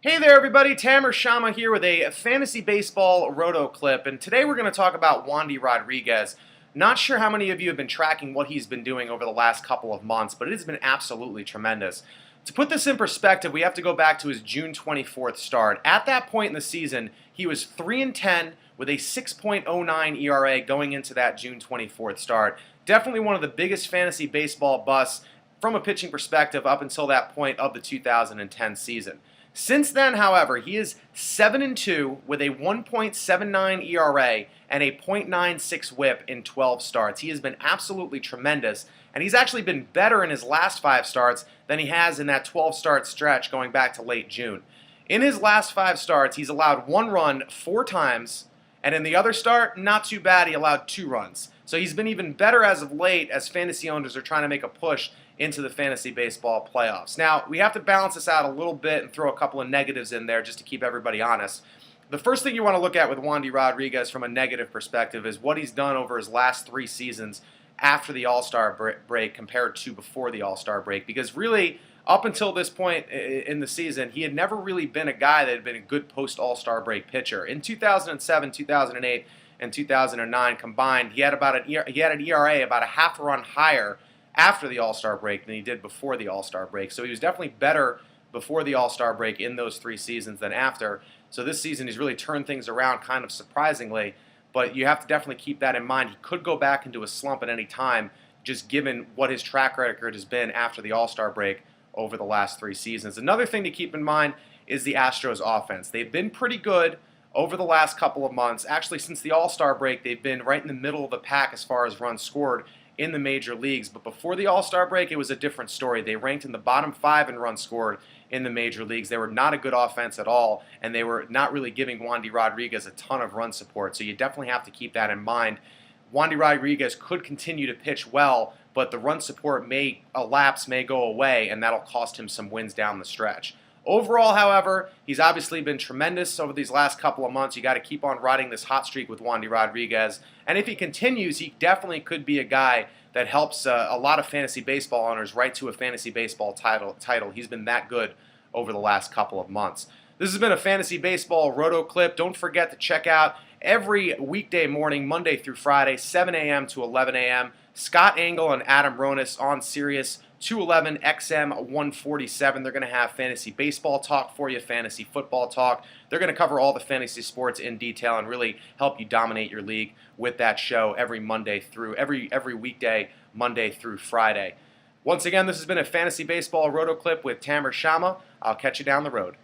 Hey there everybody, Tamer Shama here with a fantasy baseball roto clip, and today we're going to talk about Wandy Rodriguez. Not sure how many of you have been tracking what he's been doing over the last couple of months, but it has been absolutely tremendous. To put this in perspective, we have to go back to his June 24th start. At that point in the season, he was 3-10 with a 6.09 ERA going into that June 24th start. Definitely one of the biggest fantasy baseball busts from a pitching perspective up until that point of the 2010 season. Since then, however, he is 7-2 with a 1.79 ERA and a .96 WHIP in 12 starts. He has been absolutely tremendous, and he's actually been better in his last 5 starts than he has in that 12-start stretch going back to late June. In his last 5 starts, he's allowed 1 run 4 times, and in the other start, not too bad, he allowed 2 runs. So he's been even better as of late as fantasy owners are trying to make a push into the fantasy baseball playoffs. Now, we have to balance this out a little bit and throw a couple of negatives in there just to keep everybody honest. The first thing you want to look at with Wandy Rodriguez from a negative perspective is what he's done over his last 3 seasons after the All-Star break compared to before the All-Star break, because really, up until this point in the season, he had never really been a guy that had been a good post-All-Star break pitcher. In 2007, 2008, and 2009 combined, he had an ERA about a half a run higher after the All-Star break than he did before the All-Star break. So he was definitely better before the All-Star break in those 3 seasons than after. So this season he's really turned things around kind of surprisingly, but you have to definitely keep that in mind. He could go back into a slump at any time, just given what his track record has been after the All-Star break over the last 3 seasons. Another thing to keep in mind is the Astros offense. They've been pretty good over the last couple of months. Actually, since the All-Star break, they've been right in the middle of the pack as far as runs scored in the major leagues. But before the All-Star break, it was a different story. They ranked in the bottom 5 in runs scored in the major leagues. They were not a good offense at all, and they were not really giving Wandy Rodriguez a ton of run support. So you definitely have to keep that in mind. Wandy Rodriguez could continue to pitch well, but the run support may elapse, may go away, and that'll cost him some wins down the stretch. Overall, however, he's obviously been tremendous over these last couple of months. You got to keep on riding this hot streak with Wandy Rodriguez. And if he continues, he definitely could be a guy that helps a lot of fantasy baseball owners right to a fantasy baseball title. He's been that good over the last couple of months. This has been a fantasy baseball roto clip. Don't forget to check out every weekday morning, Monday through Friday, 7 a.m. to 11 a.m. Scott Engel and Adam Ronis on Sirius 211 XM 147. They're going to have fantasy baseball talk for you, fantasy football talk. They're going to cover all the fantasy sports in detail and really help you dominate your league with that show every weekday, Monday through Friday. Once again, this has been a fantasy baseball roto clip with Tamer Shama. I'll catch you down the road.